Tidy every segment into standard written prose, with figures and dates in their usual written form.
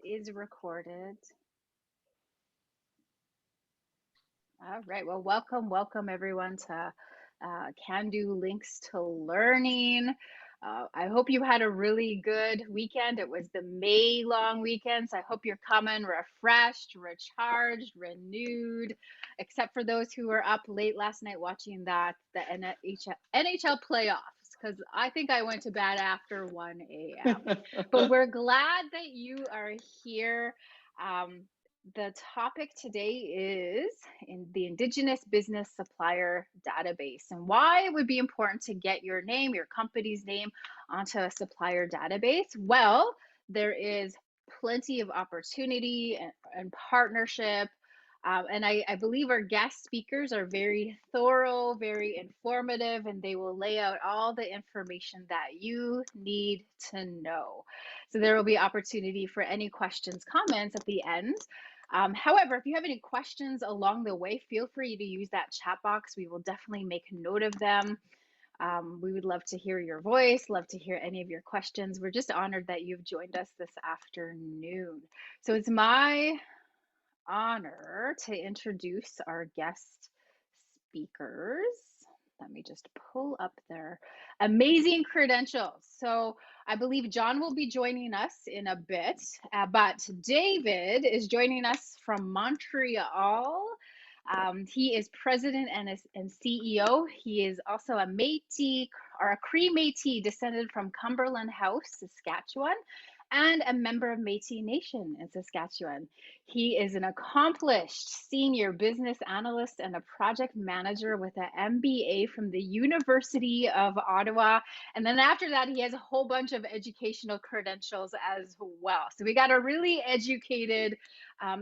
is recorded. All right. Well, welcome everyone to Cando Links to Learning. I hope you had a really good weekend. It was the May long weekend, so I hope you're coming refreshed, recharged, renewed, except for those who were up late last night watching the NHL playoffs, because I think I went to bed after 1 a.m. But we're glad that you are here. The topic today is in the Indigenous Business Supplier Database, and why it would be important to get your name, your company's name, onto a supplier database. Well, there is plenty of opportunity and partnership. And I believe our guest speakers are very thorough, very informative, and they will lay out all the information that you need to know. So there will be opportunity for any questions, comments at the end. However, if you have any questions along the way, feel free to use that chat box. We will definitely make note of them. We would love to hear your voice, love to hear any of your questions. We're just honored that you've joined us this afternoon. So it's my honor to introduce our guest speakers. Let me just pull up their amazing credentials. So I believe John will be joining us in a bit, but David is joining us from Montreal. He is president and CEO. He is also a Métis or a Cree Métis descended from Cumberland House, Saskatchewan, and a member of Métis Nation in Saskatchewan. He is an accomplished senior business analyst and a project manager with an MBA from the University of Ottawa. And then after that, he has a whole bunch of educational credentials as well. So we got a really educated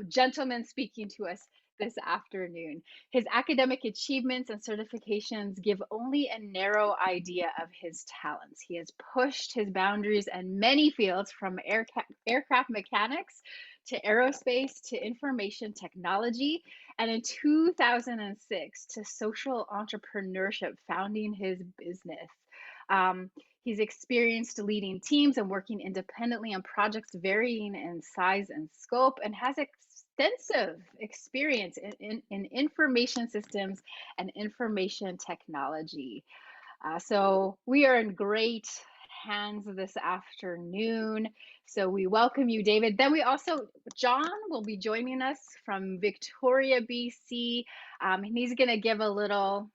gentleman speaking to us this afternoon. His academic achievements and certifications give only a narrow idea of his talents. He has pushed his boundaries in many fields, from aircraft mechanics to aerospace to information technology, and in 2006 to social entrepreneurship, founding his business. He's experienced leading teams and working independently on projects varying in size and scope, and has extensive experience in information systems and information technology. So we are in great hands this afternoon. So we welcome you, David. Then we also, John will be joining us from Victoria, BC. And he's going to give a little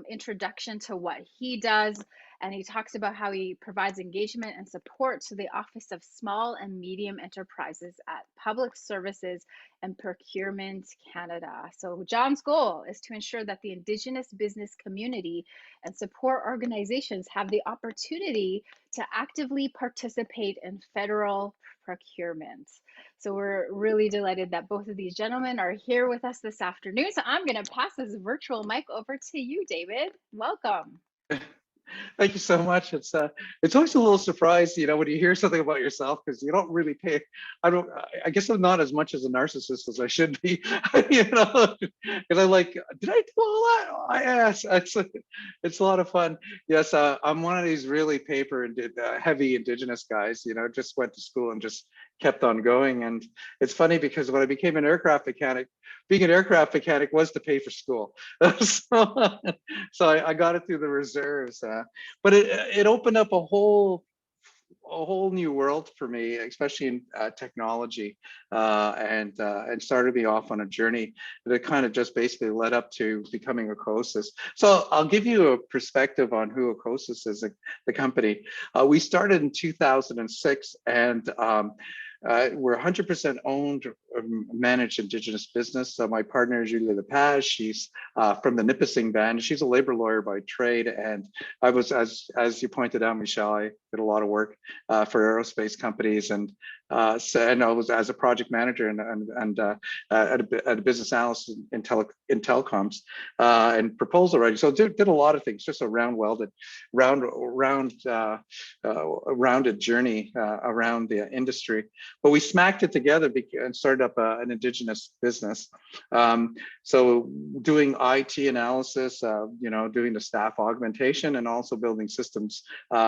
introduction to what he does. And he talks about how he provides engagement and support to the Office of Small and Medium Enterprises at Public Services and Procurement Canada. So John's goal is to ensure that the Indigenous business community and support organizations have the opportunity to actively participate in federal procurement. So we're really delighted that both of these gentlemen are here with us this afternoon. So I'm going to pass this virtual mic over to you, David. Welcome. Thank you so much. It's always a little surprise, when you hear something about yourself, because you don't really pay. I guess I'm not as much as a narcissist as I should be, because I'm like, did I do all that? Yes, it's a lot of fun. Yes, I'm one of these really paper and heavy Indigenous guys. Just went to school and just kept on going. And it's funny because when I became an aircraft mechanic, being an aircraft mechanic was to pay for school. so I got it through the reserves. But it opened up a whole new world for me, especially in technology, and started me off on a journey that kind of just basically led up to becoming Acosys. So I'll give you a perspective on who Acosys is, the company. We started in 2006, and we're 100% owned, managed Indigenous business. So my partner is Julia Lepage. She's from the Nipissing Band. She's a labor lawyer by trade. And I was, as you pointed out, Michelle, I did a lot of work for aerospace companies, and I was as a project manager and a business analyst in telecoms and proposal writing. So did a lot of things, just a rounded journey around the industry. But we smacked it together and started up an Indigenous business. So doing IT analysis, doing the staff augmentation, and also building systems,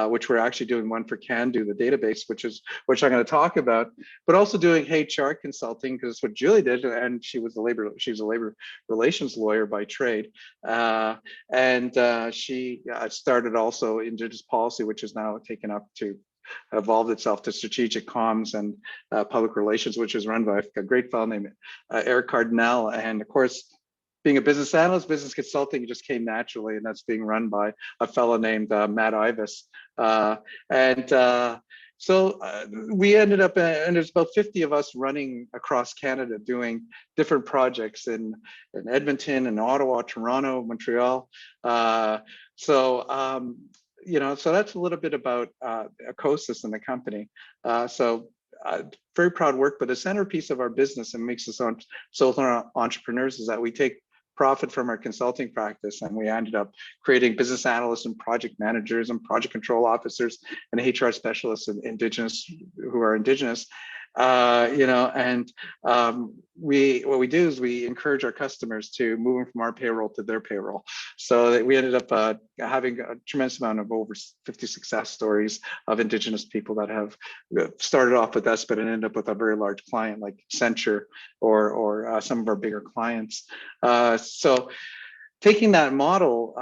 which we're actually doing one for Cando, the database, which I'm going to talk about, but also doing HR consulting, because that's what Julie did, and she was a labor relations lawyer by trade, and she started also Indigenous policy, which is now taken up to evolved itself to strategic comms and public relations, which is run by a great fellow named Eric Cardinal. And of course, being a business analyst, business consulting just came naturally, and that's being run by a fellow named Matt Ivis. So we ended up, and there's about 50 of us running across Canada doing different projects in Edmonton and Ottawa, Toronto, Montreal. So that's a little bit about Acosys and the company. Very proud work, but the centerpiece of our business and makes us social entrepreneurs is that we take profit from our consulting practice, and we ended up creating business analysts and project managers and project control officers and HR specialists and who are Indigenous. What we do is we encourage our customers to move from our payroll to their payroll. So that we ended up having a tremendous amount of over 50 success stories of Indigenous people that have started off with us, but ended up with a very large client like Accenture or some of our bigger clients. So taking that model,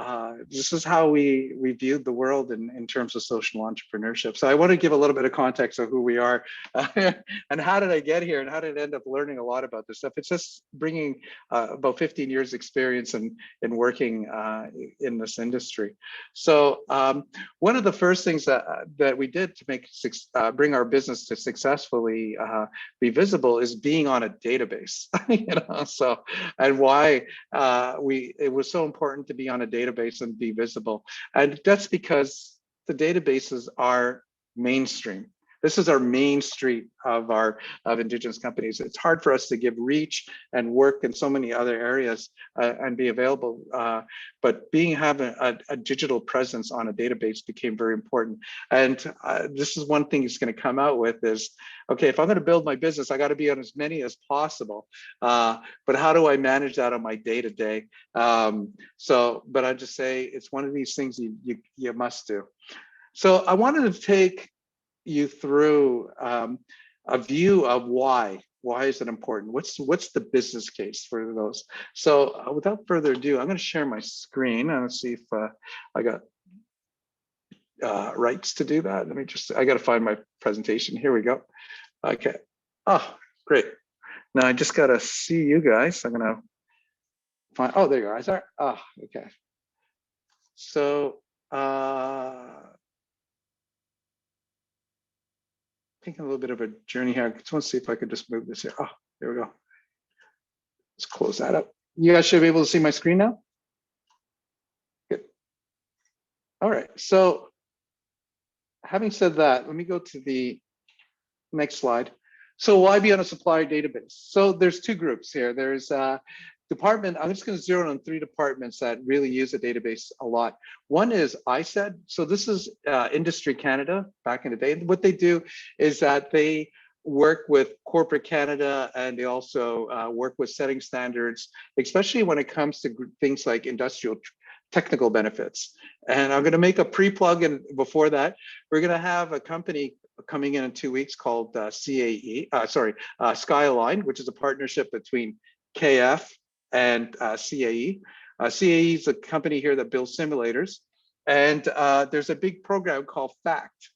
this is how we viewed the world in terms of social entrepreneurship. So I want to give a little bit of context of who we are and how did I get here and how did I end up learning a lot about this stuff. It's just bringing about 15 years experience in working in this industry. So one of the first things that we did to bring our business to successfully be visible is being on a database. So and why it was so important to be on a database and be visible. And that's because the databases are mainstream. This is our main street of Indigenous companies. It's hard for us to give reach and work in so many other areas and be available. But having a digital presence on a database became very important. And this is one thing it's going to come out with is, okay, if I'm going to build my business, I got to be on as many as possible. But how do I manage that on my day-to-day? But I just say it's one of these things you must do. So I wanted to take you through a view of why is it important? What's the business case for those? So without further ado, I'm going to share my screen and see if I got rights to do that. I got to find my presentation. Here we go. Okay. Oh, great. Now I just got to see you guys. I'm going to find, oh, there you are. Is that, oh, okay. So, taking a little bit of a journey here. I just want to see if I could just move this here. Oh, there we go. Let's close that up. You guys should be able to see my screen now. Good. All right. So having said that, let me go to the next slide. So why be on a supplier database? So there's two groups here. There's department, I'm just going to zero in on 3 departments that really use a database a lot. One is ISED. So this is Industry Canada back in the day. What they do is that they work with corporate Canada, and they also work with setting standards, especially when it comes to things like industrial technical benefits. And I'm going to make a pre-plug, and before that, we're going to have a company coming in 2 weeks called Skyline, which is a partnership between KF and CAE. CAE is a company here that builds simulators, and there's a big program called FACT,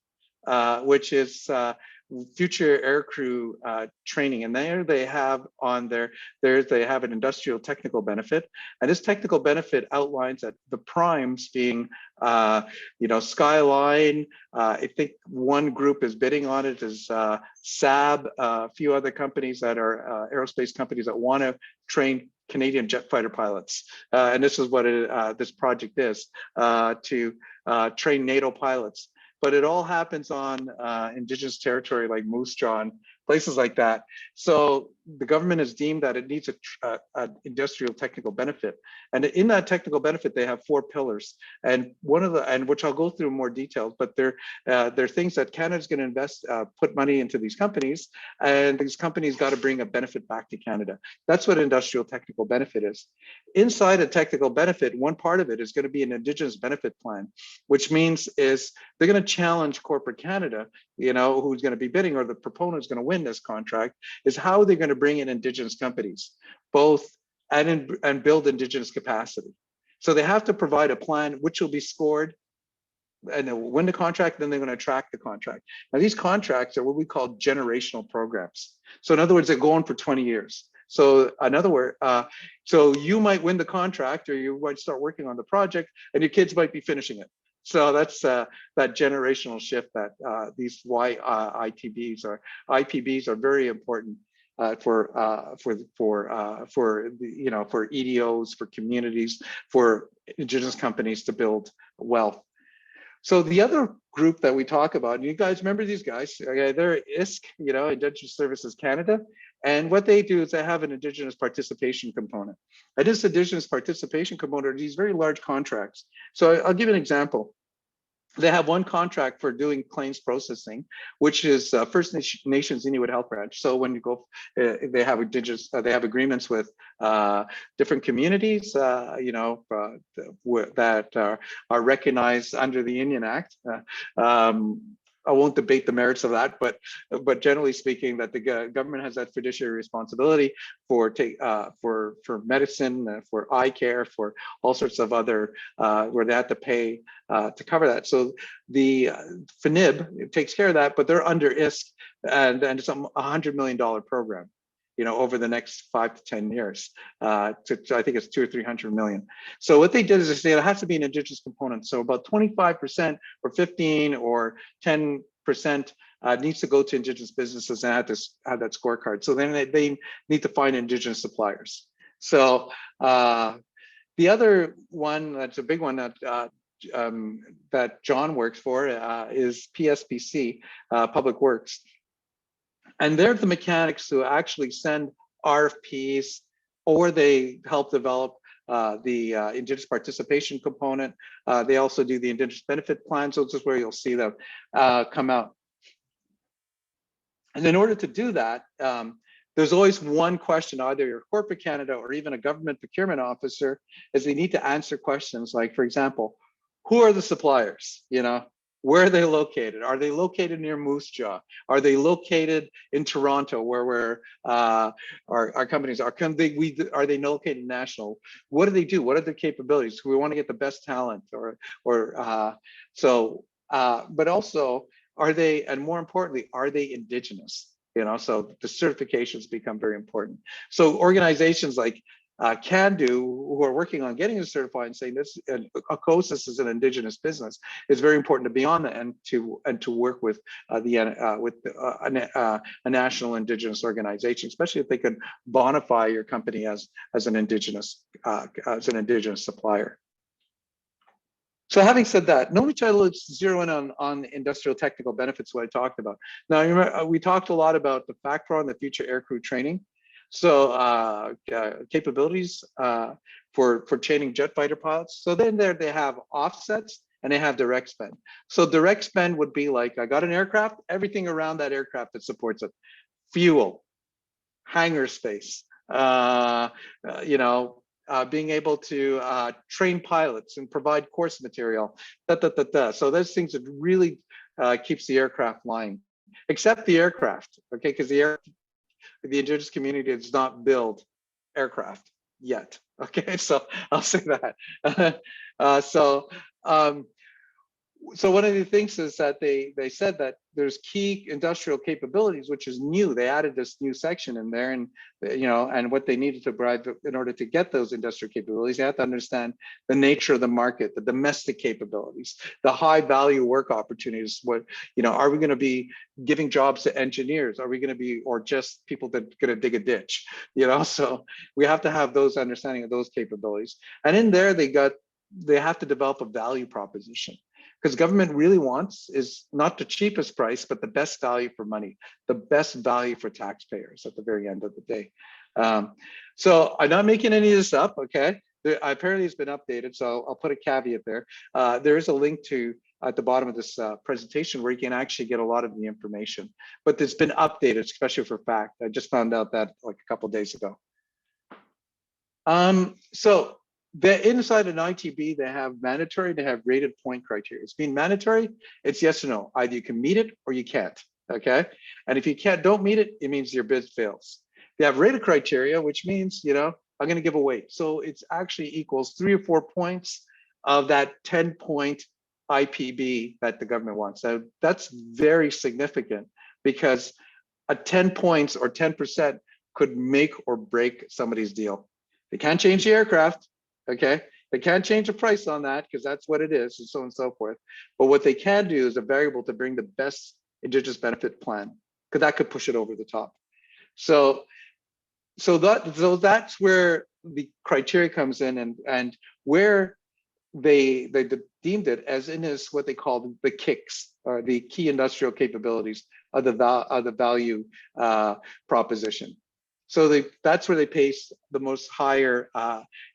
which is future aircrew training, and there they have on they have an industrial technical benefit, and this technical benefit outlines that the primes being Skyline, I think one group is bidding on it, is SAB, a few other companies that are aerospace companies that want to train Canadian jet fighter pilots, and this is what this project is, to train NATO pilots. But it all happens on Indigenous territory like Moose Jaw, places like that. So the government has deemed that it needs an industrial technical benefit. And in that technical benefit, they have 4 pillars. And one of the, and which I'll go through in more details, but they're things that Canada's going to invest, put money into these companies, and these companies got to bring a benefit back to Canada. That's what industrial technical benefit is. Inside a technical benefit, one part of it is going to be an Indigenous benefit plan, which means is they're going to challenge corporate Canada, you know, who's going to be bidding, or the proponent is going to win this contract, is how they're going to bring in Indigenous companies, both and build Indigenous capacity. So they have to provide a plan which will be scored, and they'll win the contract, then they're going to track the contract. Now, these contracts are what we call generational programs. So in other words, they're going for 20 years. So in other words, so you might win the contract, or you might start working on the project, and your kids might be finishing it. So that's that generational shift that these ITBs or IPBs are very important for you know, for EDOs, for communities, for Indigenous companies to build wealth. So the other group that we talk about, and you guys remember these guys, okay, they're ISC, you know, Indigenous Services Canada. And what they do is they have an Indigenous participation component. And this Indigenous participation component are these very large contracts. So I'll give you an example. They have one contract for doing claims processing, which is First Nations Inuit Health Branch. So when you go, they have Indigenous, they have agreements with different communities, you know, that are recognized under the Indian Act. I won't debate the merits of that, but generally speaking, that the government has that fiduciary responsibility for medicine, for eye care, for all sorts of other where they have to pay to cover that. So the FNIB takes care of that, but they're under ISC, and it's a $100 million program, you know, over the next 5 to 10 years. I think it's 200 or 300 million. So what they did is they said it has to be an Indigenous component. So about 25% or 15 or 10% needs to go to Indigenous businesses and have that scorecard. So then they need to find Indigenous suppliers. So the other one that's a big one that that John works for is PSPC, Public Works. And they're the mechanics who actually send RFPs, or they help develop the Indigenous Participation Component. They also do the Indigenous Benefit Plans, so this is where you'll see them come out. And in order to do that, there's always one question, either your corporate Canada or even a government procurement officer, is they need to answer questions like, for example, who are the suppliers? You know, where are they located? Are they located near Moose Jaw? Are they located in Toronto, where our companies are? Are they located national? What do they do? What are their capabilities? We want to get the best talent, but also, are they, and more importantly, are they Indigenous? You know, so the certifications become very important. So organizations like Cando, who are working on getting it certified and saying this, and Acosys is an Indigenous business, it's very important to be on that and to work with a national Indigenous organization, especially if they can bonify your company as an Indigenous supplier. So having said that, let me try to zero in on industrial technical benefits, what I talked about. Now, remember, we talked a lot about the FACTRA and the future aircrew training. So capabilities for training jet fighter pilots. So then there they have offsets and they have direct spend. So direct spend would be like, I got an aircraft, everything around that aircraft that supports it. Fuel, hangar space, you know, being able to train pilots and provide course material, So those things that really keeps the aircraft flying, except the aircraft, okay? Because the Indigenous community does not build aircraft yet, okay? So I'll say that. So one of the things is that they said that there's key industrial capabilities, which is new. They added this new section in there, and you know, and what they needed to provide in order to get those industrial capabilities, they have to understand the nature of the market, the domestic capabilities, the high value work opportunities. What, you know, are we going to be giving jobs to engineers? Are we going to be, or just people that are going to dig a ditch? You know, so we have to have those understanding of those capabilities. And in there, they have to develop a value proposition. because government really wants is not the cheapest price, but the best value for money, the best value for taxpayers at the very end of the day. So I'm not making any of this up, okay? Apparently it's been updated, so I'll put a caveat there. There is a link to at the bottom of this presentation where you can actually get a lot of the information, but it's been updated, especially for FACT. I just found out that like a couple of days ago. So inside an ITB, they have mandatory, they have rated point criteria. It's being mandatory, it's yes or no. Either you can meet it or you can't, okay? And if you don't meet it, it means your bid fails. They have rated criteria, which means, you know, I'm gonna give a weight. So it's actually equals 3 or 4 points of that 10-point IPB that the government wants. So that's very significant because a 10 points or 10% could make or break somebody's deal. They can't change the aircraft, okay? They can't change the price on that because that's what it is, and so on and so forth. But what they can do is a variable to bring the best Indigenous benefit plan, because that could push it over the top. So that's where the criteria comes in, and where they deemed it as in is what they call the KICs, or the key industrial capabilities of the value proposition. So that's where they pace the most higher,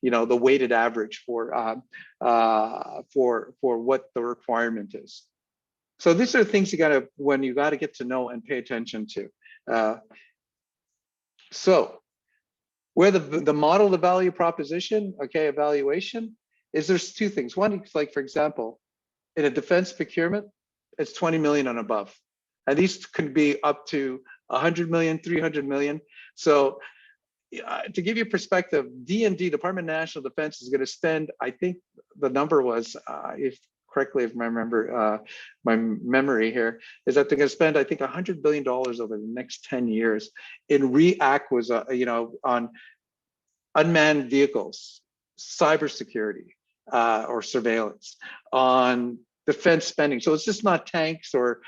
you know, the weighted average for what the requirement is. So these are things you gotta get to know and pay attention to. So where the model, the value proposition, okay, evaluation is there's 2 things. One is like, for example, in a defense procurement, it's 20 million and above. And these can be up to 100 million, 300 million. So to give you perspective, D&D, Department of National Defense, is going to spend, I think the number was, if I remember my memory here, is that they're going to spend, I think, $100 billion over the next 10 years in you know, on unmanned vehicles, cybersecurity, or surveillance, on defense spending. So it's just not tanks or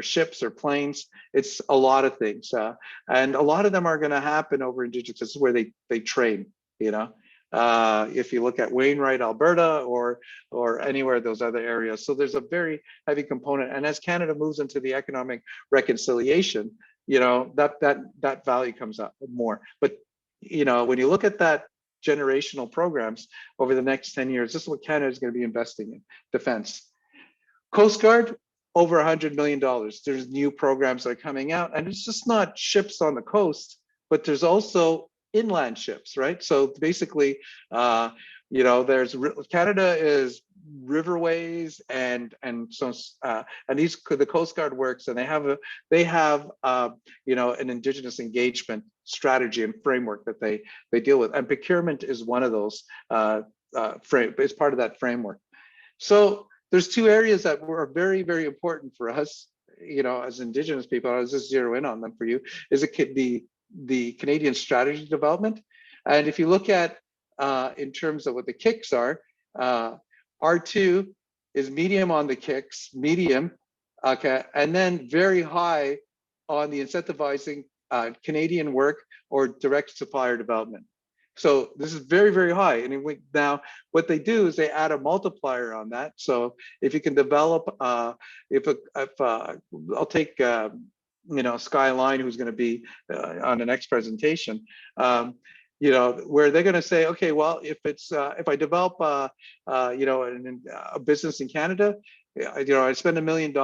ships or planes. It's a lot of things, and a lot of them are going to happen over Indigenous. This is where they train. You know, if you look at Wainwright, Alberta, or anywhere those other areas. So there's a very heavy component. And as Canada moves into the economic reconciliation, you know, that value comes up more. But you know, when you look at that generational programs over the next 10 years, this is what Canada is going to be investing in: defense. Coast Guard, over $100 million. There's new programs that are coming out, and it's just not ships on the coast, but there's also inland ships, right? So basically, you know, Canada is riverways and so and the Coast Guard works, and they have you know, an Indigenous engagement strategy and framework that they deal with, and procurement is one of those it's part of that framework. So there's 2 areas that were very, very important for us, you know, as Indigenous people. I'll just zero in on them for you. Is the Canadian strategy development, and if you look at in terms of what the KICs are, R2 is medium on the KICs, medium, okay, and then very high on the incentivizing Canadian work or direct supplier development. So this is very, very high. And now what they do is they add a multiplier on that. So if you can develop, I'll take, you know, Skyline, who's going to be on the next presentation, you know, where they're going to say, okay, well, if I develop, you know, a business in Canada, you know, I spend $1 million.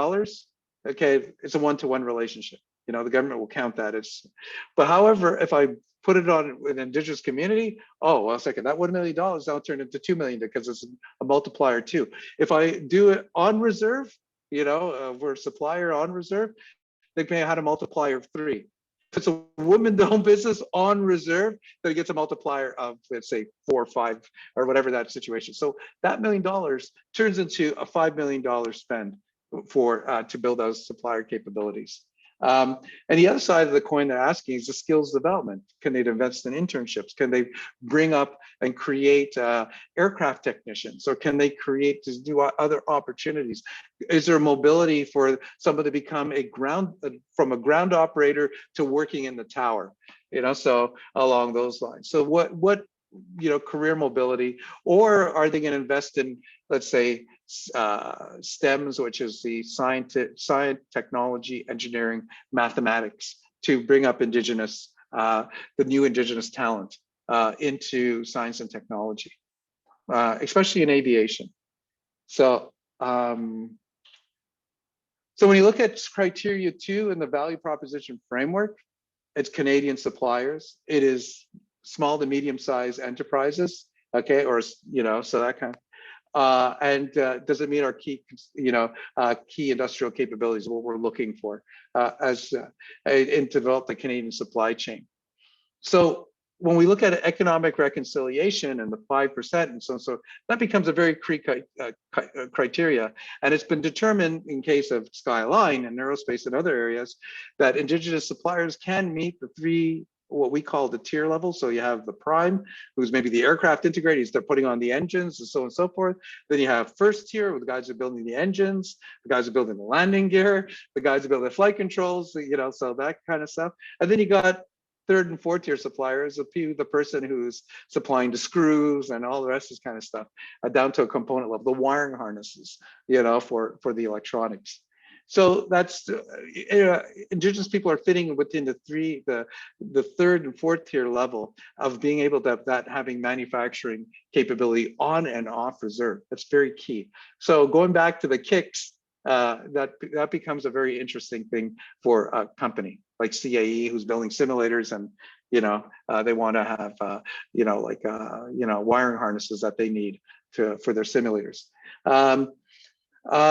Okay, it's a 1-to-1 relationship. You know, the government will count that as. But however, if I put it on an Indigenous community, oh, well, a second, that $1 million now turn into $2 million because it's a multiplier too. If I do it on reserve, you know, we're a supplier on reserve, they may have had a multiplier of 3. If it's a woman-owned business on reserve, then it gets a multiplier of, let's say, 4 or 5 or whatever that situation. So that $1 million turns into a $5 million spend for to build those supplier capabilities. And the other side of the coin they're asking is the skills development. Can they invest in internships? Can they bring up and create aircraft technicians? Or can they create to do other opportunities? Is there mobility for somebody to become from a ground operator to working in the tower? You know, so along those lines. So what you know, career mobility, or are they going to invest in, let's say, STEMs, which is the science, technology, engineering, mathematics, to bring up Indigenous, the new Indigenous talent into science and technology, especially in aviation. So, so when you look at criteria 2 in the value proposition framework, it's Canadian suppliers. It is small to medium-sized enterprises, okay, or so that kind of. And does it meet our key, key industrial capabilities, what we're looking for and develop the Canadian supply chain. So when we look at economic reconciliation and the 5% and so that becomes a very criteria. And it's been determined in case of Skyline and aerospace and other areas that Indigenous suppliers can meet the 3, what we call the tier level. So you have the prime, who's maybe the aircraft integrators, they're putting on the engines and so on and so forth. Then you have first tier with the guys who are building the engines, the guys who are building the landing gear, the guys who build the flight controls, so that kind of stuff. And then you got third and fourth tier suppliers, the person who's supplying the screws and all the rest of this kind of stuff, down to a component level, the wiring harnesses, for the electronics. So that's Indigenous people are fitting within the third and fourth tier level of being able to have that, having manufacturing capability on and off reserve. That's very key. So going back to the kicks, that becomes a very interesting thing for a company like CAE, who's building simulators, and they want to have wiring harnesses that they need for their simulators.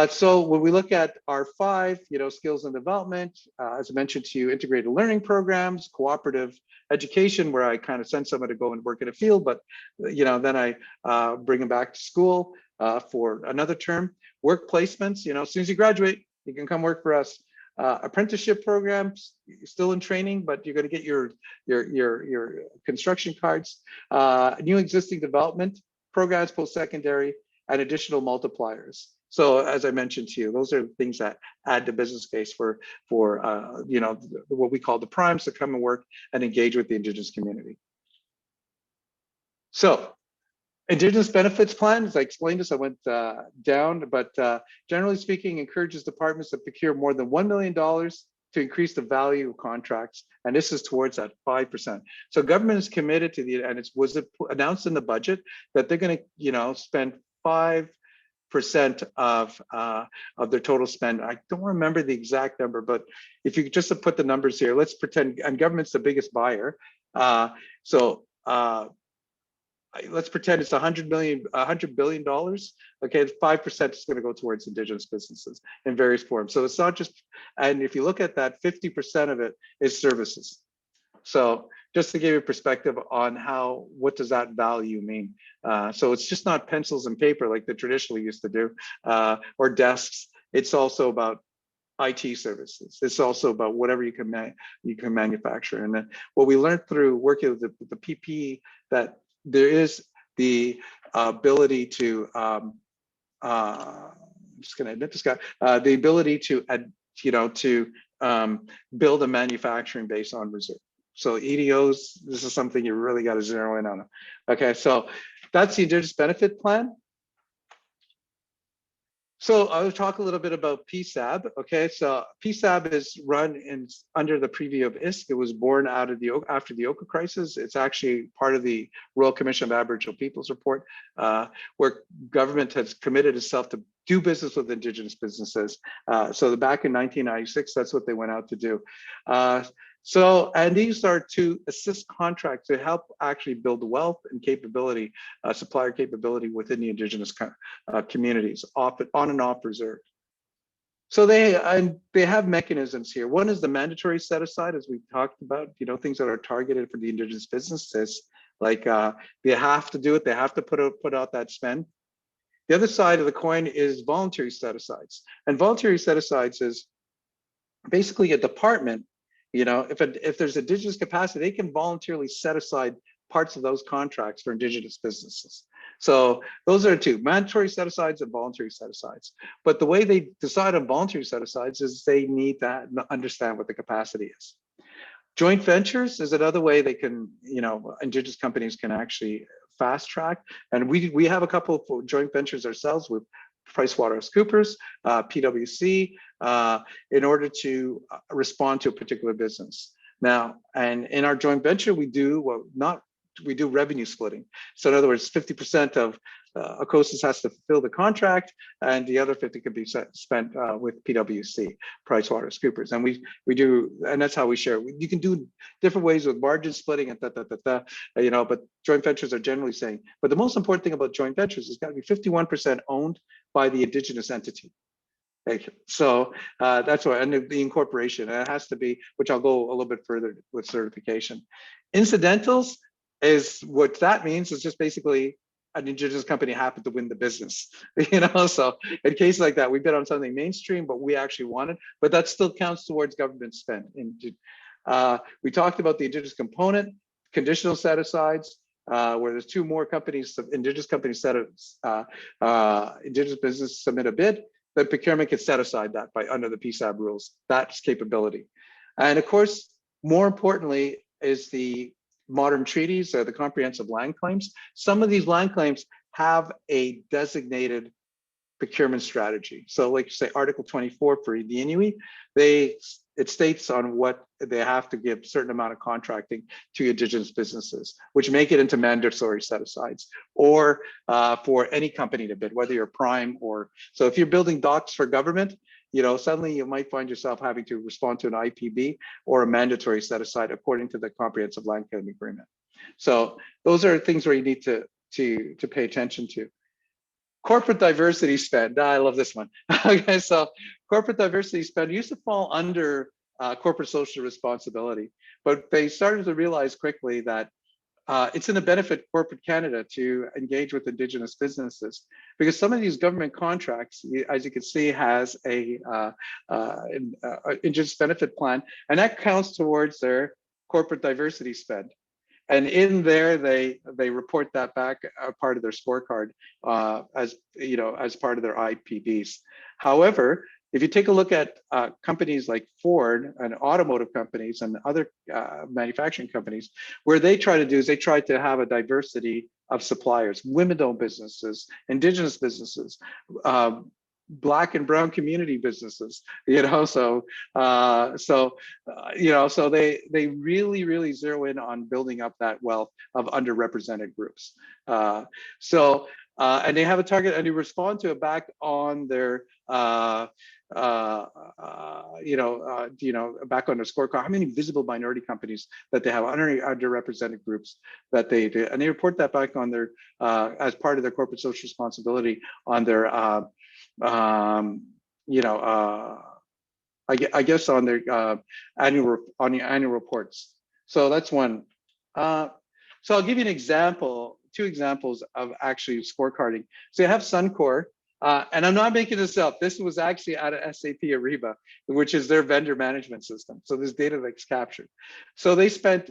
So when we look at our 5, skills and development, as I mentioned to you, integrated learning programs, cooperative education, where I kind of send someone to go and work in a field, but then I bring them back to school for another term. Work placements, as soon as you graduate, you can come work for us. Apprenticeship programs, still in training, but you're going to get your construction cards. New existing development programs, post-secondary, and additional multipliers. So as I mentioned to you, those are the things that add to business case for what we call the primes to come and work and engage with the Indigenous community. So Indigenous Benefits Plans, I explained this, I went down, but generally speaking, encourages departments to procure more than $1 million to increase the value of contracts, and this is towards that 5%. So government is committed to and it was announced in the budget that they're going to, spend 5% of their total spend. I don't remember the exact number, but if you just to put the numbers here, let's pretend, and government's the biggest buyer. Let's pretend it's $100 billion. Okay, 5% is going to go towards Indigenous businesses in various forms. So it's not just, and if you look at that, 50% of it is services. So just to give you a perspective on what does that value mean? So it's just not pencils and paper like they traditionally used to do, or desks. It's also about IT services. It's also about whatever you can manufacture. And then what we learned through working with the PP, that there is the ability to, I'm just going to admit this guy, the ability to, build a manufacturing base on reserve. So EDOs, this is something you really got to zero in on. Okay, so that's the Indigenous Benefit Plan. So I'll talk a little bit about PSAB. Okay, so PSAB is run under the preview of ISK. It was born out of after the Oka crisis. It's actually part of the Royal Commission of Aboriginal Peoples report, where government has committed itself to do business with Indigenous businesses. So back in 1996, that's what they went out to do. And these are to assist contracts to help actually build wealth and capability, supplier capability within the Indigenous communities, on and off reserve. So they have mechanisms here. One is the mandatory set aside, as we talked about, things that are targeted for the Indigenous businesses, like they have to do it, they have to put out that spend. The other side of the coin is voluntary set asides. And voluntary set asides is basically a department. If there's Indigenous capacity, they can voluntarily set aside parts of those contracts for Indigenous businesses. So those are two, mandatory set-asides and voluntary set-asides. But the way they decide on voluntary set-asides is they need to understand what the capacity is. Joint ventures is another way they can, Indigenous companies can actually fast track. And we have a couple of joint ventures ourselves with PricewaterhouseCoopers, PwC, in order to respond to a particular business. Now, and in our joint venture, we do, well, not, we do revenue splitting. So in other words, 50% of Acosys has to fulfill the contract, and the other 50 could be spent with PwC, PricewaterhouseCoopers, and we do, and that's how we share. You can do different ways with margin splitting and you know, but joint ventures are generally saying. But the most important thing about joint ventures is got to be 51% owned by the indigenous entity. So that's why, and the incorporation, and it has to be, which I'll go a little bit further with certification. Incidentals is what that means is just basically an indigenous company happened to win the business, you know. So in cases like that, we bid on something mainstream, but we actually won it, but that still counts towards government spend. We talked about the indigenous component, conditional set-asides, where there's two more companies, indigenous companies indigenous business submit a bid, the procurement can set aside that by under the PSAB rules. That's capability. And of course, more importantly is the modern treaties or the comprehensive land claims. Some of these land claims have a designated procurement strategy. So like say Article 24 for the Inuit, it states on what they have to give certain amount of contracting to indigenous businesses, which make it into mandatory set-asides, or for any company to bid, whether you're prime or, so if you're building docks for government, you know, suddenly you might find yourself having to respond to an IPB or a mandatory set-aside according to the comprehensive land claim agreement. So those are things where you need to pay attention to. Corporate diversity spend. I love this one. Okay, so corporate diversity spend used to fall under corporate social responsibility, but they started to realize quickly that it's in the benefit corporate Canada to engage with indigenous businesses, because some of these government contracts, as you can see, has a Indigenous benefit plan, and that counts towards their corporate diversity spend. And in there, they report that back part of their scorecard as, you know, as part of their IPBs. However, if you take a look at companies like Ford and automotive companies and other manufacturing companies, where they try to do is they try to have a diversity of suppliers, women-owned businesses, indigenous businesses, Black and brown community businesses, you know, so you know, so they really zero in on building up that wealth of underrepresented groups. And they have a target, and they respond to it back on their back on their scorecard, how many visible minority companies that they have, underrepresented groups that they do, and they report that back on their as part of their corporate social responsibility on their I guess on their annual reports. So that's one. So I'll give you an example, two examples of actually scorecarding. So you have Suncor, and I'm not making this up. This was actually out of SAP Ariba, which is their vendor management system. So there's data that's captured. So they spent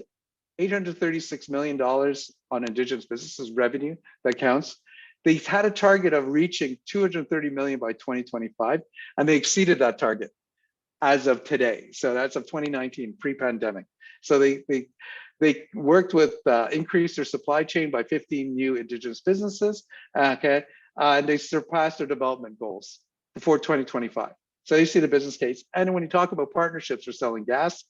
$836 million on indigenous businesses revenue that counts. They've had a target of reaching 230 million by 2025, and they exceeded that target as of today. So that's of 2019, pre-pandemic. So they worked with increase their supply chain by 15 new indigenous businesses, okay, and they surpassed their development goals before 2025. So you see the business case. And when you talk about partnerships for selling gas,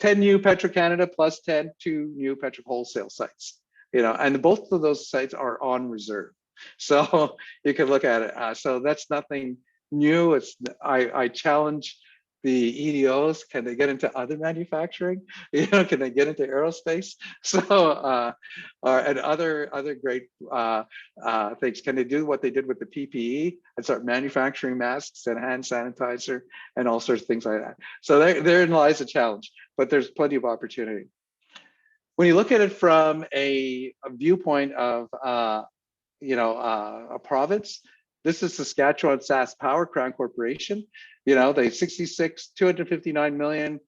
10 new Petro-Canada plus 2 new Petro wholesale sites, you know, and both of those sites are on reserve. So you can look at it. So that's nothing new. It's I challenge the EDOs. Can they get into other manufacturing? You know, can they get into aerospace? So and other great things. Can they do what they did with the PPE and start manufacturing masks and hand sanitizer and all sorts of things like that? So therein lies a challenge, but there's plenty of opportunity. When you look at it from a viewpoint of a province. This is Saskatchewan SASC Power Crown Corporation. You know, they 259 million,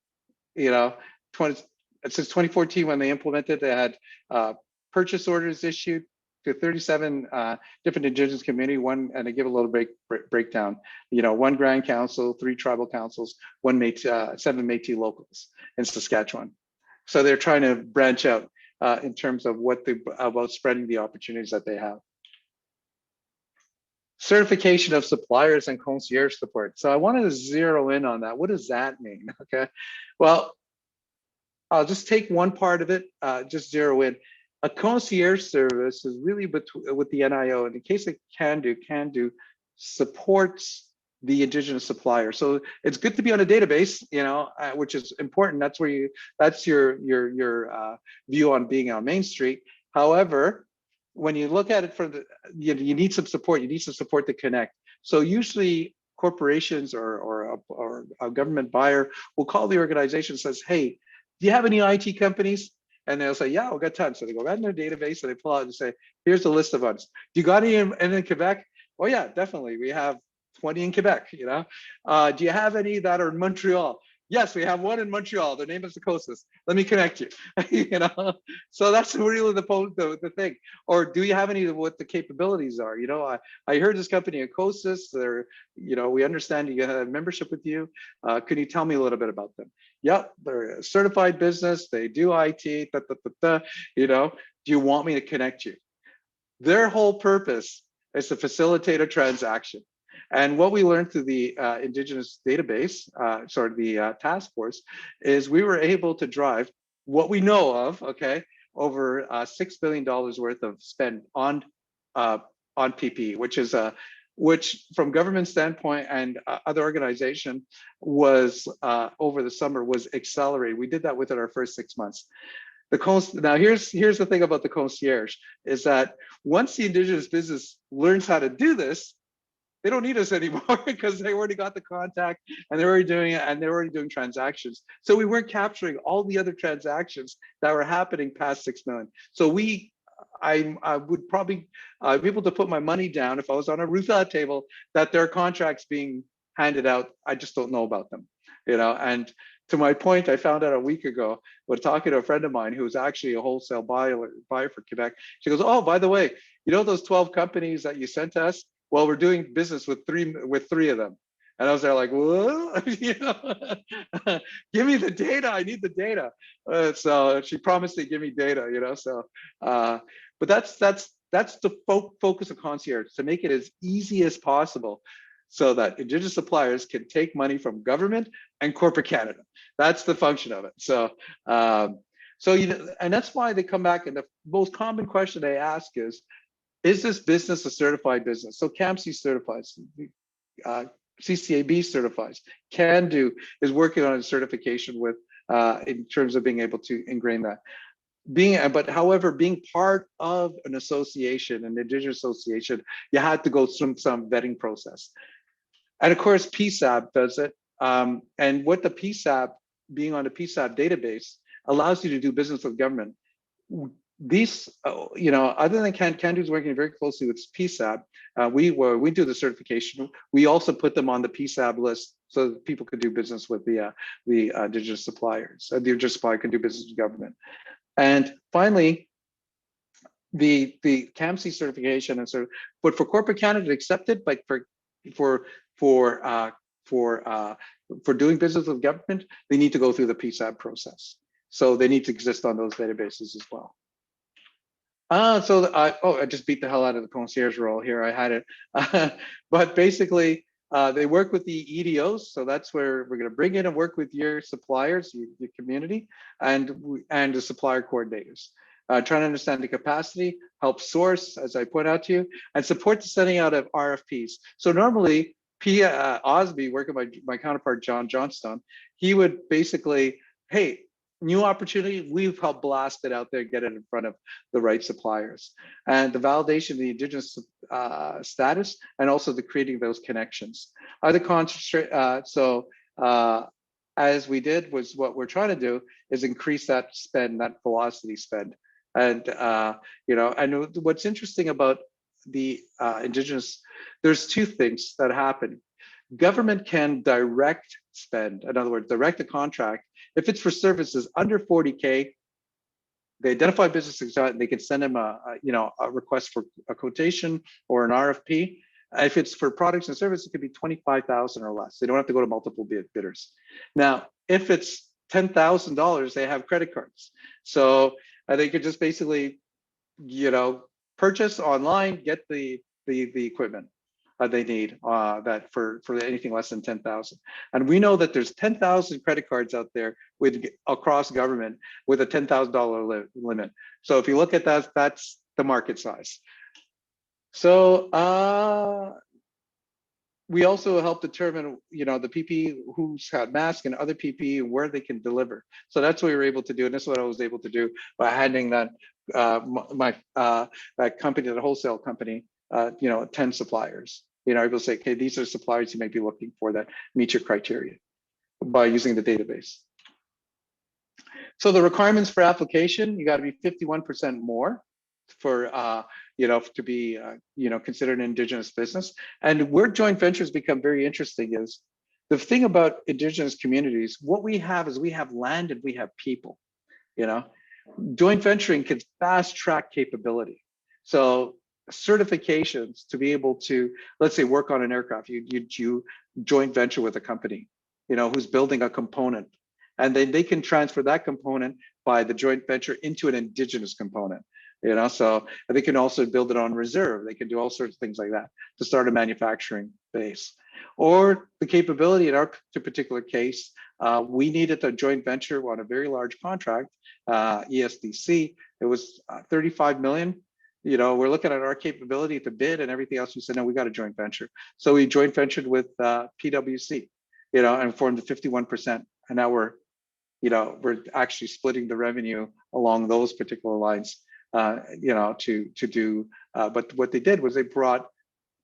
you know, since 2014 when they implemented, they had purchase orders issued to 37 different indigenous community, and they give a little breakdown, you know, 1 Grand Council, 3 tribal councils, 7 Métis locals in Saskatchewan. So they're trying to branch out in terms of about spreading the opportunities that they have. certification of suppliers and concierge support. So I wanted to zero in on that. What does that mean? Okay, well, I'll just take one part of it, just zero in. A concierge service is really with the NIO. In the case of Cando supports the Indigenous supplier. So it's good to be on a database, which is important. That's where that's your view on being on Main Street. However, when you look at it from you need some support. You need some support to connect. So usually corporations or a government buyer will call the organization and says, hey, do you have any IT companies? And they'll say, yeah, we've got tons. So they go right in their database and they pull out and say, here's a list of us. Do you got any in Quebec? Oh yeah, definitely. We have 20 in Quebec, do you have any that are in Montreal? Yes, we have one in Montreal. Their name is Acosys. Let me connect you. So that's really the thing. Or do you have any of what the capabilities are? I heard this company Acosys. They're, we understand you have membership with you. Can you tell me a little bit about them? Yep, they're a certified business. They do IT. Do you want me to connect you? Their whole purpose is to facilitate a transaction. And what we learned through the Indigenous database, the task force, is we were able to drive what we know of, over $6 billion worth of spend on PPE, which from government standpoint and other organization was over the summer was accelerated. We did that within our first 6 months. Now here's the thing about the concierge is that once the Indigenous business learns how to do this, they don't need us anymore because they already got the contact and they're already doing it and they're already doing transactions. So we weren't capturing all the other transactions that were happening past 6 million. So I would probably be able to put my money down if I was on a roulette table that there are contracts being handed out. I just don't know about them, and to my point, I found out a week ago when talking to a friend of mine who's actually a wholesale buyer for Quebec. She goes, oh, by the way, those 12 companies that you sent us? Well, we're doing business with three of them. And I was there like, what? Give me the data. I need the data. So she promised to give me data, So, but that's the focus of Concierge, to make it as easy as possible so that Indigenous suppliers can take money from government and corporate Canada. That's the function of it. So, and that's why they come back, and the most common question they ask is this business a certified business? So CAMC certifies, CCAB certifies, Cando is working on a certification with in terms of being able to ingrain that. However, being part of an association, an Indigenous association, you had to go through some vetting process. And of course, PSAB does it. And what the PSAB, being on the PSAB database, allows you to do business with government. These, other than Cando's working very closely with PSAB, we do the certification. We also put them on the PSAB list so that people could do business with the Indigenous suppliers. The Indigenous supplier can do business with government. And finally, the CAMC certification but for corporate Canada accepted, but for doing business with government, they need to go through the PSAB process. So they need to exist on those databases as well. I just beat the hell out of the concierge role here. I had it, but basically they work with the EDOs. So that's where we're going to bring in and work with your suppliers, your community, and the supplier coordinators. Trying to understand the capacity, help source, as I point out to you, and support the sending out of RFPs. So normally, OSME, working with my counterpart, John Johnstone, he would basically, hey, new opportunity, we've helped blast it out there, get it in front of the right suppliers. And the validation of the Indigenous status, and also the creating those connections. As we did, was what we're trying to do is increase that spend, that velocity spend. And, and what's interesting about the Indigenous, there's two things that happen. Government can direct spend, in other words, direct a contract. If it's for services under 40K, they identify business and they can send them a request for a quotation or an RFP. If it's for products and services, it could be 25,000 or less. They don't have to go to multiple bidders. Now, if it's $10,000, they have credit cards. So they could just basically, purchase online, get the equipment. they need that for anything less than 10,000. And we know that there's 10,000 credit cards out there with across government with a $10,000 limit. So if you look at that, that's the market size. So we also help determine, the PPE, who's had masks and other PPE and where they can deliver. So that's what we were able to do, and this is what I was able to do by handing that that company, that wholesale company, 10 suppliers. Able to say, okay, these are suppliers you may be looking for that meet your criteria by using the database. So the requirements for application, you got to be 51% more for to be considered an Indigenous business. And where joint ventures become very interesting is the thing about Indigenous communities. What we have is we have land and we have people. Joint venturing can fast track capability. So certifications to be able to, let's say, work on an aircraft, you joint venture with a company, who's building a component, and then they can transfer that component by the joint venture into an Indigenous component. So they can also build it on reserve. They can do all sorts of things like that to start a manufacturing base. Or the capability in our particular case, we needed a joint venture on a very large contract, ESDC. It was 35 million. We're looking at our capability to bid and everything else. We said, no, we got a joint venture. So we joint ventured with PwC, and formed the 51%. And now we're actually splitting the revenue along those particular lines. To do, but what they did was they brought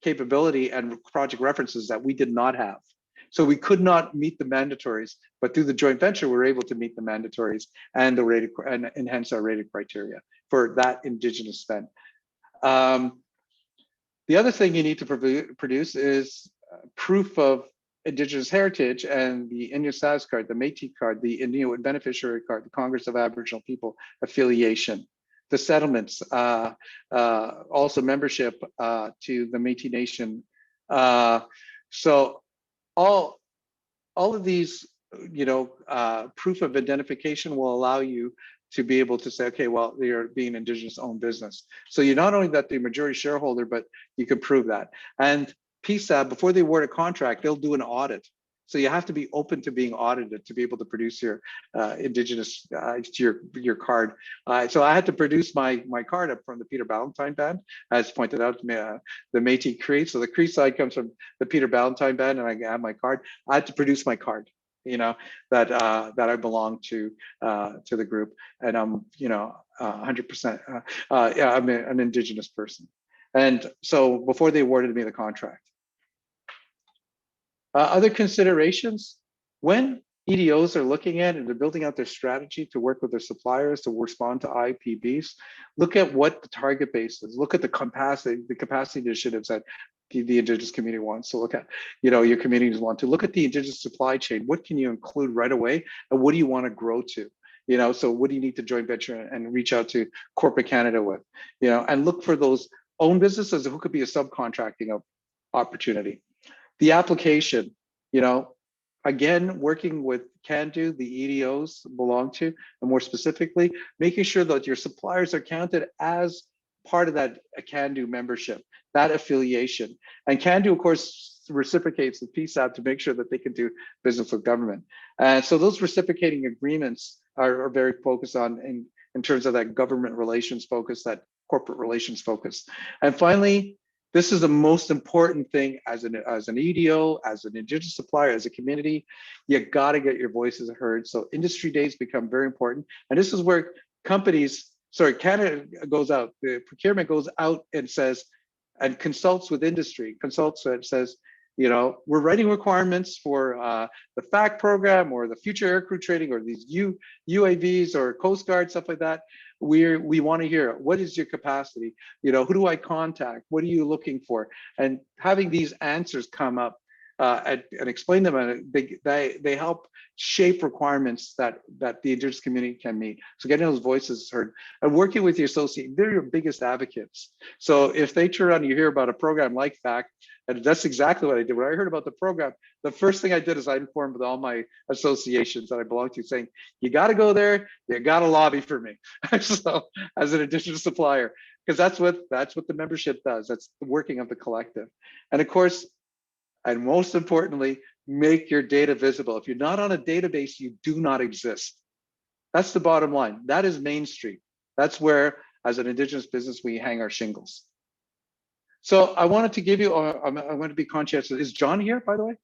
capability and project references that we did not have. So we could not meet the mandatories, but through the joint venture, we were able to meet the mandatories and the rated and enhance our rated criteria for that Indigenous spend. The other thing you need to produce is proof of Indigenous heritage and the SASC card, the Métis card, the Inuit beneficiary card, the Congress of Aboriginal People affiliation, the settlements, also membership to the Métis Nation. So all of these, proof of identification will allow you to be able to say, okay, well, they are being Indigenous owned business. So you're not only that the majority shareholder, but you can prove that. And PSAB, before they award a contract, they'll do an audit. So you have to be open to being audited to be able to produce your Indigenous your card. So I had to produce my card up from the Peter Ballantyne band, as pointed out to me, the Métis Cree. So the Cree side comes from the Peter Ballantyne band, and I have my card. I had to produce my card, that I belong to the group, and I'm 100%. I'm an Indigenous person, and so before they awarded me the contract. Other considerations, when EDOs are looking at and they're building out their strategy to work with their suppliers to respond to IPBs, look at what the target base is. Look at the capacity initiatives that the Indigenous community wants to look at. Your communities want to look at the Indigenous supply chain. What can you include right away, and what do you want to grow to? So what do you need to joint venture and reach out to corporate Canada with? And look for those own businesses who could be a subcontracting opportunity. The application, again, working with Cando, the EDOs belong to, and more specifically, making sure that your suppliers are counted as part of that Cando membership, that affiliation. And Cando, of course, reciprocates the PSAB to make sure that they can do business with government. And so those reciprocating agreements are very focused on in terms of that government relations focus, that corporate relations focus. And finally, this is the most important thing as an EDO, as an Indigenous supplier, as a community. You got to get your voices heard. So industry days become very important. And this is where Canada goes out, the procurement goes out and says, and consults with industry, says, we're writing requirements for the FACT program or the future aircrew training or these UAVs or Coast Guard, stuff like that. We want to hear, what is your capacity? Who do I contact? What are you looking for? And having these answers come up and explain them, and they help shape requirements that the Indigenous community can meet. So getting those voices heard and working with the associate, they're your biggest advocates. So if they turn around and you hear about a program like that, and that's exactly what I did. When I heard about the program, the first thing I did is I informed all my associations that I belong to, saying, you got to go there, you got to lobby for me. So as an Indigenous supplier, because that's what the membership does. That's the working of the collective. And of course, and most importantly, make your data visible. If you're not on a database, you do not exist. That's the bottom line. That is Main Street. That's where, as an Indigenous business, we hang our shingles. So I wanted to give you, I'm going to be conscientious. Is John here, by the way?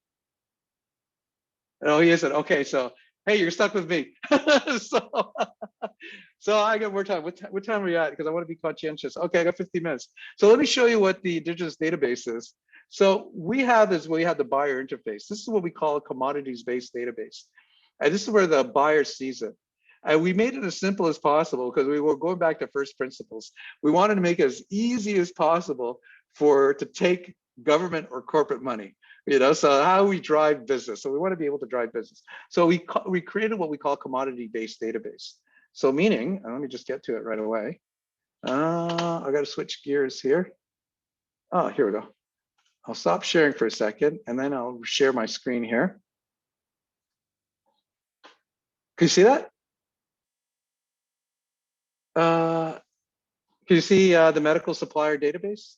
Oh, he isn't. Okay, so, hey, you're stuck with me. So I got more time. What time are we at? Because I want to be conscientious. Okay, I got 15 minutes. So let me show you what the Indigenous database is. So we have the buyer interface. This is what we call a commodities-based database. And this is where the buyer sees it. And we made it as simple as possible because we were going back to first principles. We wanted to make it as easy as possible to take government or corporate money. So how we drive business. So we want to be able to drive business. So we created what we call commodity-based database. So meaning, and let me just get to it right away. I got to switch gears here. Oh, here we go. I'll stop sharing for a second, and then I'll share my screen here. Can you see that? Can you see the medical supplier database?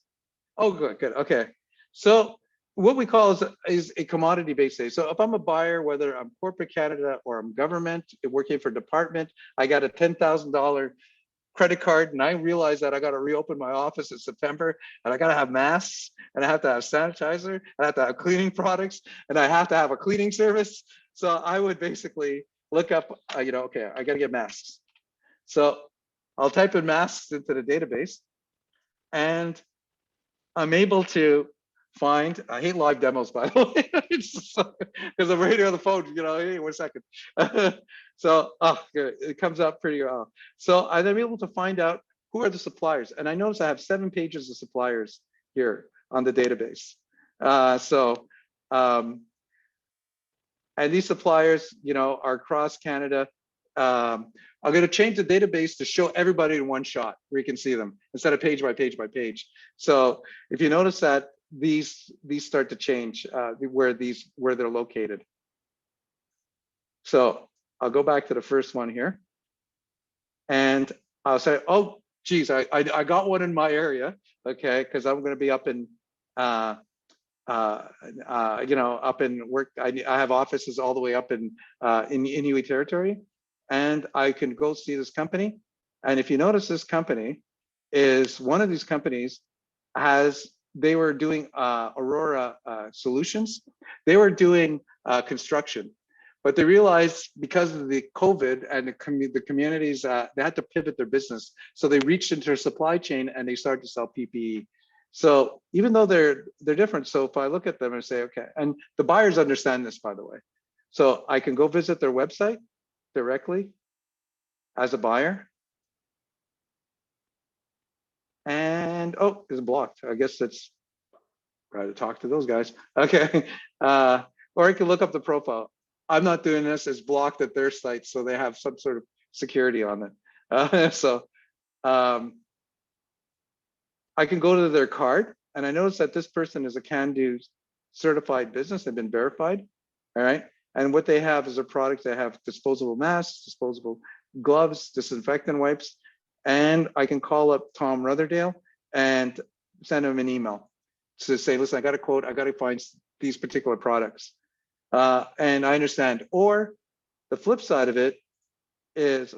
Oh, good. Okay. So what we call is a commodity-based database. So if I'm a buyer, whether I'm corporate Canada or I'm government, working for a department, I got a $10,000 credit card, and I realize that I got to reopen my office in September, and I got to have masks, and I have to have sanitizer, and I have to have cleaning products, and I have to have a cleaning service. So I would basically look up, okay, I got to get masks. So I'll type in masks into the database, and I'm able to find, I hate live demos, by the way, because I'm right here on the phone, hey, 1 second. So it comes up pretty well. So I'm able to find out who are the suppliers. And I notice I have 7 pages of suppliers here on the database. And these suppliers, are across Canada. I'm going to change the database to show everybody in one shot where you can see them instead of page by page by page. So if you notice that these start to change where they're located. So I'll go back to the first one here, and I'll say, oh, geez, I got one in my area, okay, because I'm going to be up in up in work. I have offices all the way up in Inuit territory, and I can go see this company. And if you notice, this company is one of these companies they were doing Aurora Solutions. They were doing construction, but they realized because of the COVID and the communities, they had to pivot their business. So they reached into their supply chain and they started to sell PPE. So even though they're different, so if I look at them and say, okay, and the buyers understand this, by the way. So I can go visit their website directly as a buyer. And oh, it's blocked. I guess it's right to talk to those guys. Okay. Or I can look up the profile. I'm not doing this. It's blocked at their site, so they have some sort of security on it. I can go to their card, and I notice that this person is a Cando certified business. They've been verified. All right. And what they have is a product. They have disposable masks, disposable gloves, disinfectant wipes. And I can call up Tom Rotherdale and send him an email to say, listen, I got a quote. I got to find these particular products. And I understand. Or the flip side of it is,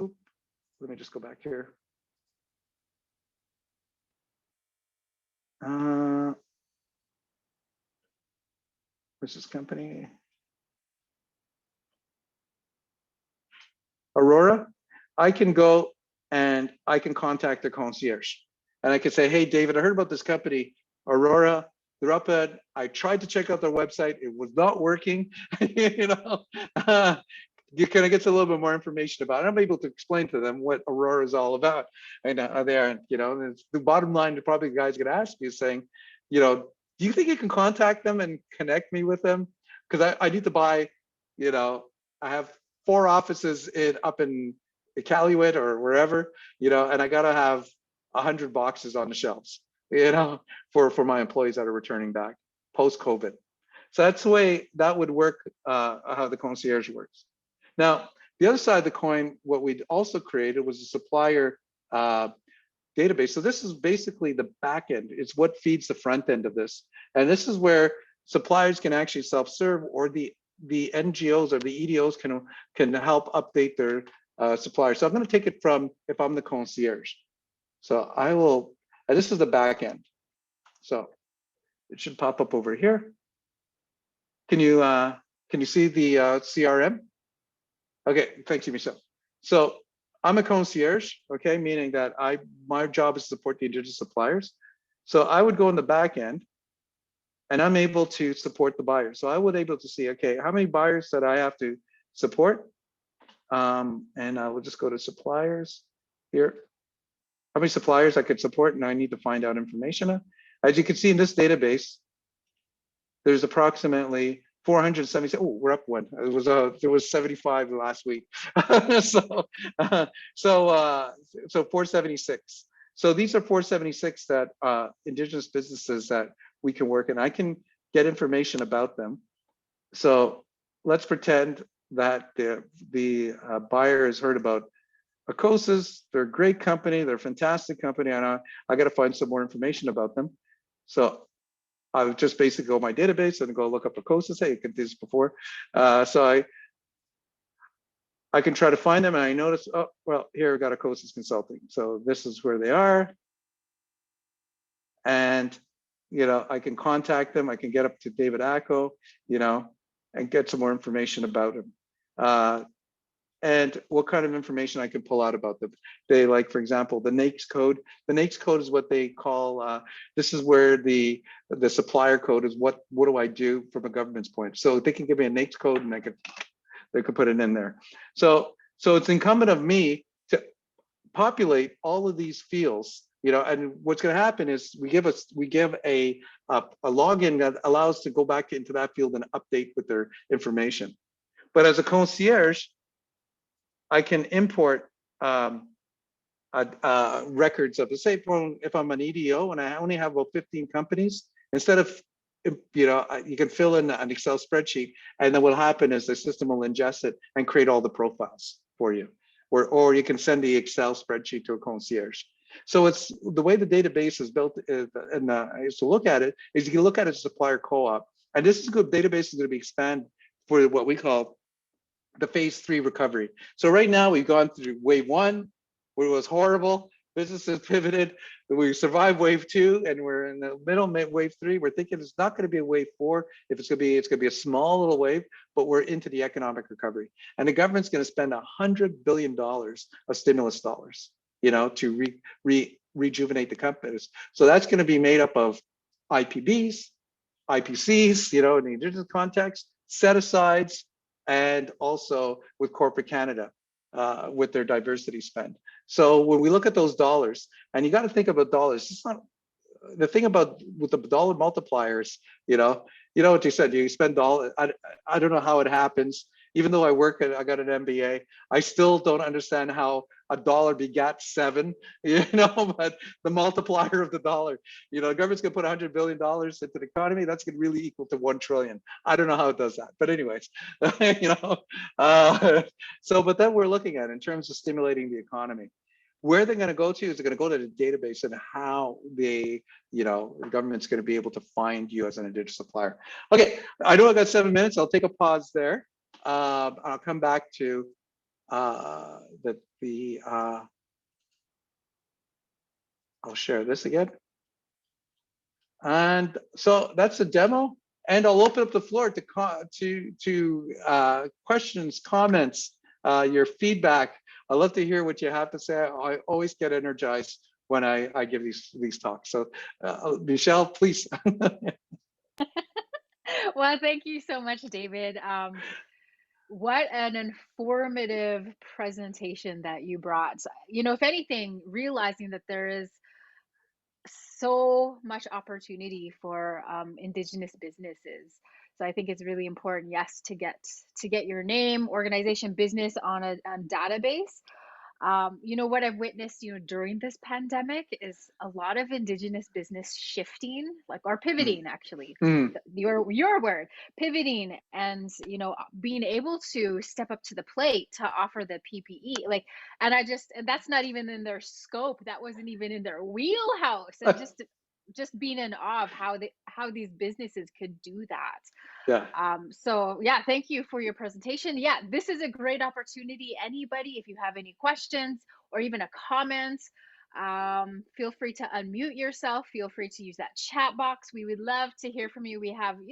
let me just go back here. Where's this company? Aurora. I can go and I can contact the concierge. And I can say, hey, David, I heard about this company, Aurora. They're up at, I tried to check out their website. It was not working. You can I get a little bit more information about it? I'm able to explain to them what Aurora is all about. And the bottom line, probably the guy's going to ask you saying, Do you think you can contact them and connect me with them? Because I need to buy, you know, I have 4 offices up in Iqaluit or wherever, and I gotta have 100 boxes on the shelves, for my employees that are returning back post COVID. So that's the way that would work, how the concierge works. Now, the other side of the coin, what we also created was a supplier database. So this is basically the back end. It's what feeds the front end of this. And this is where suppliers can actually self-serve, or the NGOs or the EDOs can help update their suppliers. So I'm going to take it from, if I'm the concierge. So I will, and this is the back end. So it should pop up over here. Can you see the CRM? Okay, thank you, Michelle. So I'm a concierge, okay, meaning that my job is to support the Indigenous suppliers. So I would go in the back end, and I'm able to support the buyers. So I would able to see, okay, how many buyers that I have to support, and I will just go to suppliers here. How many suppliers I could support, and I need to find out information on. As you can see in this database, there's approximately 476. Oh, we're up one. There was 75 last week. so 476. So these are 476 that Indigenous businesses that we can work in. I can get information about them. So let's pretend that the buyer has heard about Acosys. They're a great company. They're a fantastic company. And I got to find some more information about them. So I would just basically go to my database and go look up Acosys. Hey, you could do this before. So I can try to find them, and I notice, oh, well, here we got Acosys Consulting. So this is where they are. And, I can contact them. I can get up to David Acco, and get some more information about him. And what kind of information I can pull out about them. They, like, for example, the NAICS code. The NAICS code is what they call, this is where the supplier code is, what do I do from a government's point. So they can give me a NAICS code, and they could put it in there. So it's incumbent of me to populate all of these fields, and what's going to happen is we give a login that allows to go back into that field and update with their information. But as a concierge, I can import records of, say, if I'm an EDO and I only have about 15 companies, instead of, you can fill in an Excel spreadsheet, and then what'll happen is the system will ingest it and create all the profiles for you, or you can send the Excel spreadsheet to a concierge. So it's the way the database is built, and I used to look at it, is you can look at it as a supplier co-op, and this is good. Database is going to be expanded for what we call the phase 3 recovery. So right now we've gone through wave 1, where it was horrible. Businesses pivoted. We survived wave 2, and we're in the middle of wave 3. We're thinking it's not going to be a wave 4. If it's going to be a small little wave, but we're into the economic recovery. And the government's going to spend $100 billion of stimulus dollars, to rejuvenate the companies. So that's going to be made up of IPBs, IPCs, in the Indigenous context, set-asides, and also with corporate Canada, with their diversity spend. So when we look at those dollars, and you got to think about dollars, it's not the thing about with the dollar multipliers, what you said, you spend dollar. I don't know how it happens. Even though I got an MBA, I still don't understand how a dollar begat 7, but the multiplier of the dollar, the government's gonna put $100 billion into the economy. That's gonna really equal to 1 trillion. I don't know how it does that, but anyways, but then we're looking at, in terms of stimulating the economy, where they're going to go to is they're going to go to the database, and how the government's going to be able to find you as an Indigenous supplier. Okay, I know I got 7 minutes. I'll take a pause there. I'll come back to I'll share this again. And so that's a demo, and I'll open up the floor to questions, comments, your feedback. I love to hear what you have to say. I always get energized when I give these talks. So Michelle, please. Well, thank you so much, David. What an informative presentation that you brought. If anything, realizing that there is so much opportunity for Indigenous businesses. So I think it's really important, yes, to get your name, organization, business on a database. You know what I've witnessed, during this pandemic is a lot of Indigenous business shifting, like, or Mm, pivoting, actually. mm, Your word, pivoting, and being able to step up to the plate to offer the PPE, like, and that's not even in their scope. That wasn't even in their wheelhouse, and just being in awe of how these businesses could do that. yeah. So yeah, thank you for your presentation. Yeah, this is a great opportunity. Anybody, if you have any questions or even a comment, feel free to unmute yourself. Feel free to use that chat box. We would love to hear from you. We have, 5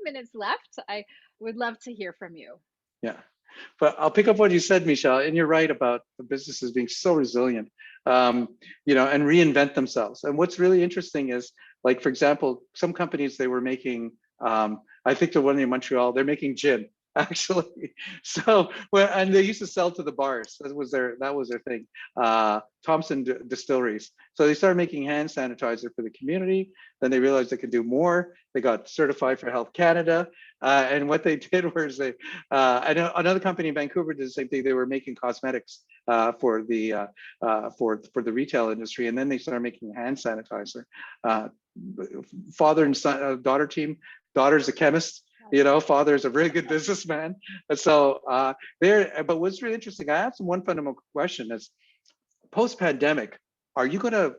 minutes left. I would love to hear from you. Yeah. But I'll pick up what you said, Michelle, and you're right about the businesses being so resilient, and reinvent themselves. And what's really interesting is, like, for example, some companies, they were making, I think the one in Montreal, they're making gin, actually. So, well, and they used to sell to the bars. That was their thing. Thompson Distilleries. So they started making hand sanitizer for the community. Then they realized they could do more. They got certified for Health Canada. And what they did was I know another company in Vancouver did the same thing. They were making cosmetics for the retail industry, and then they started making hand sanitizer. Uh, Father and son, daughter team. Daughter's a chemist. Father's a really good businessman. And so there. But what's really interesting, I asked him one fundamental question: is post-pandemic, are you going to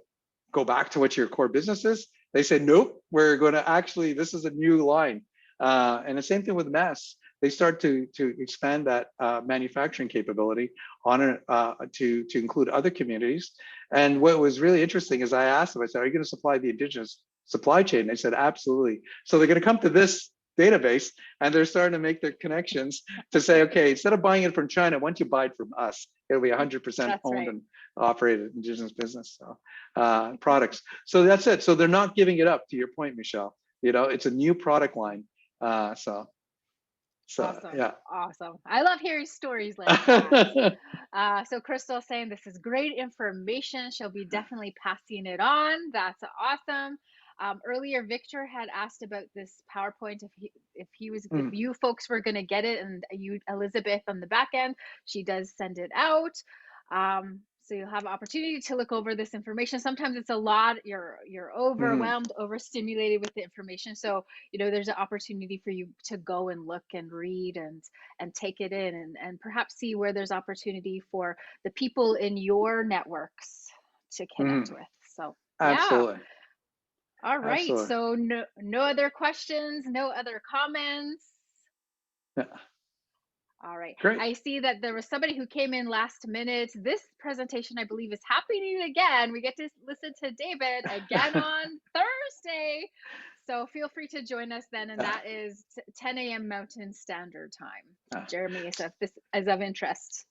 go back to what your core business is? They said, nope, we're going to actually, this is a new line. And the same thing with MES. They start to expand that manufacturing capability to include other communities. And what was really interesting is I asked them, I said, are you going to supply the Indigenous supply chain? They said, absolutely. So they're going to come to this database and they're starting to make their connections to say, okay, instead of buying it from China, once you buy it from us, it'll be 100% owned and operated Indigenous business products. So that's it. So they're not giving it up, to your point, Michelle. It's a new product line. So Awesome. yeah. Awesome. I love hearing stories like that. So Crystal saying this is great information. She'll be definitely passing it on. That's awesome. Earlier, Victor had asked about this PowerPoint, if you folks were going to get it, and you, Elizabeth, on the back end, she does send it out. So you'll have opportunity to look over this information. Sometimes it's a lot. You're overwhelmed, overstimulated with the information. So there's an opportunity for you to go and look and read and take it in, and perhaps see where there's opportunity for the people in your networks to connect with. So yeah. Absolutely. All right. Absolutely. So no other questions, no other comments. Yeah. All right. Great. I see that there was somebody who came in last minute. This presentation, I believe, is happening again. We get to listen to David again on Thursday. So feel free to join us then. And that is 10 a.m. Mountain Standard Time. Jeremy, if this is of interest.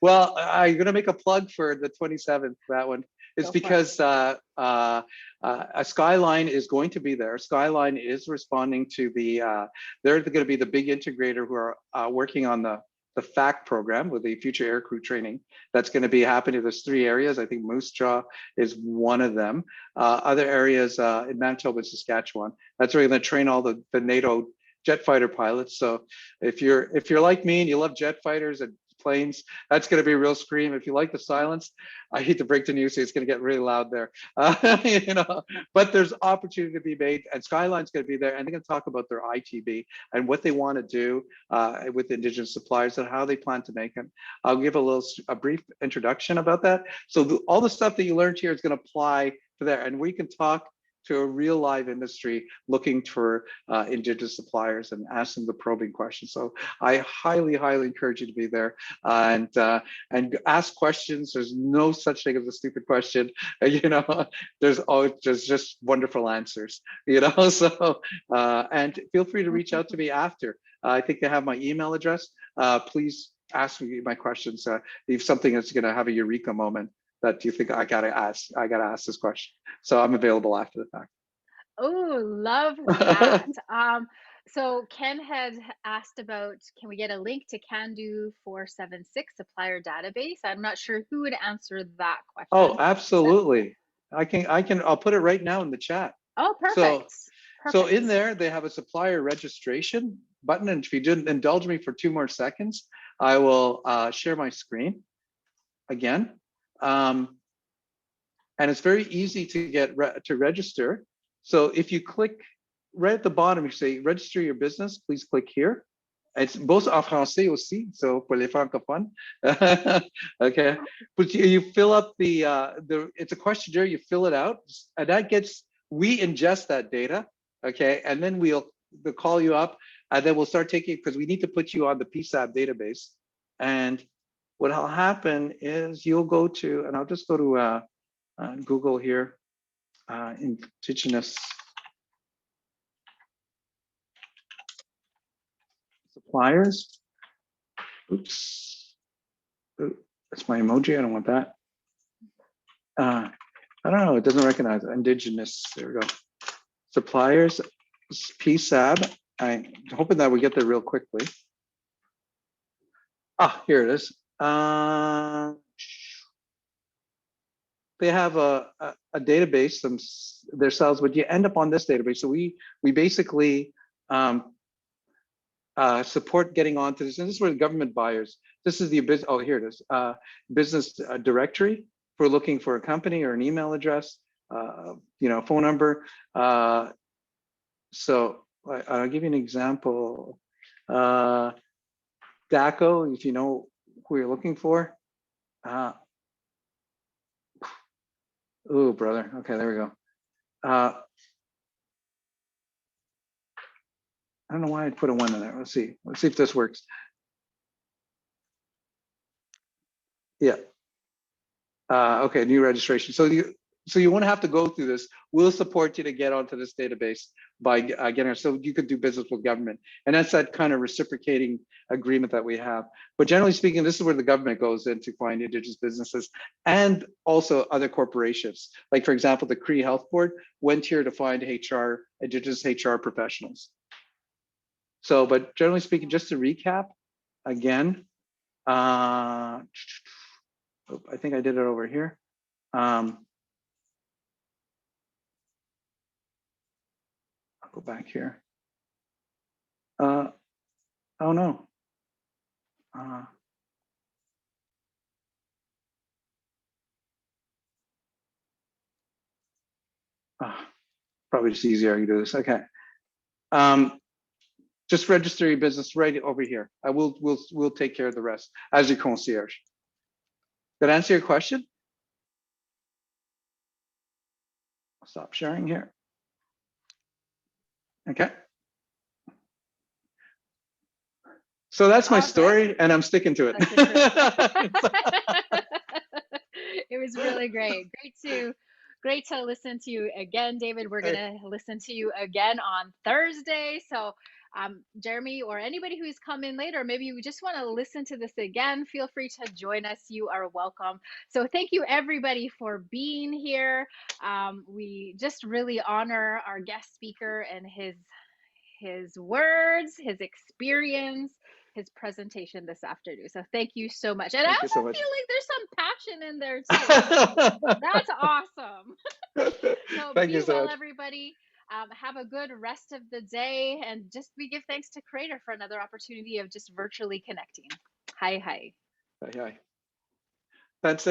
Well, I'm going to make a plug for the 27th, that one. It's because Skyline is going to be there. Skyline is responding to they're going to be the big integrator who are working on the FACT program with the Future Aircrew Training. That's going to be happening. There's 3 areas. I think Moose Jaw is one of them. Other areas in Manitoba and Saskatchewan. That's where you're going to train all the NATO jet fighter pilots. So if you're like me and you love jet fighters and planes, that's going to be a real scream. If you like the silence, I hate to break the news, it's going to get really loud there. But there's opportunity to be made, and Skyline's going to be there, and they're going to talk about their ITB and what they want to do with Indigenous suppliers and how they plan to make them. I'll give a brief introduction about that. So all the stuff that you learned here is going to apply to there, and we can talk to a real live industry looking for Indigenous suppliers and ask them the probing questions. So I highly, highly encourage you to be there and ask questions. There's no such thing as a stupid question. There's just wonderful answers. So and feel free to reach out to me after. I think they have my email address. Please ask me my questions. If something that's going to have a eureka moment that you think I gotta ask this question. So I'm available after the fact. Oh, love that. So Ken had asked about, can we get a link to Cando 476 supplier database? I'm not sure who would answer that question. Oh, absolutely. I'll put it right now in the chat. Oh, So, perfect. so in there, they have a supplier registration button. And if you didn't indulge me for 2 more seconds, I will share my screen again. And it's very easy to get to register. So if you click right at the bottom, you say register your business, please click here. It's both en français aussi, so pour les francophones. Okay, but you fill up it's a questionnaire, you fill it out, and that gets, we ingest that data, okay, and then they'll call you up, and then we'll start taking, because we need to put you on the PSAB database. And what'll happen is you'll go to, and I'll just go to Google here, Indigenous suppliers. Oops. Ooh, that's my emoji. I don't want that. I don't know. It doesn't recognize it. Indigenous. There we go. Suppliers, PSAB. I'm hoping that we get there real quickly. Ah, here it is. They have a database themselves, but you end up on this database. So we basically support getting onto this, and this is where the government buyers. This is the oh, here it is. Business directory for looking for a company or an email address, phone number. So I'll give you an example. Acco, if you know who you're looking for. Oh, brother. Okay, there we go. I don't know why I'd put a 1 in there. Let's see. Let's see if this works. Yeah. Okay, new registration. So you won't have to go through this. We'll support you to get onto this database by getting, so you could do business with government. And that's that kind of reciprocating agreement that we have. But generally speaking, this is where the government goes in to find Indigenous businesses and also other corporations. Like, for example, the Cree Health Board went here to find Indigenous HR professionals. So, but generally speaking, just to recap again, I think I did it over here. I'll go back here. Oh no. Probably just easier to do this. Okay. Just register your business right over here. We'll take care of the rest as your concierge. Did I answer your question? I'll stop sharing here. Okay. So that's my story, and I'm sticking to it. It was really great. Great to listen to you again, David. We're gonna listen to you again on Thursday. So Jeremy, or anybody who's come in later, maybe you just want to listen to this again, feel free to join us. You are welcome. So thank you everybody for being here. We just really honor our guest speaker and his words, his experience, his presentation this afternoon. So thank you so much. And I also feel like there's some passion in there too. That's awesome. So thank you so much, everybody. Have a good rest of the day, and just we give thanks to Creator for another opportunity of just virtually connecting. Hi. That's it.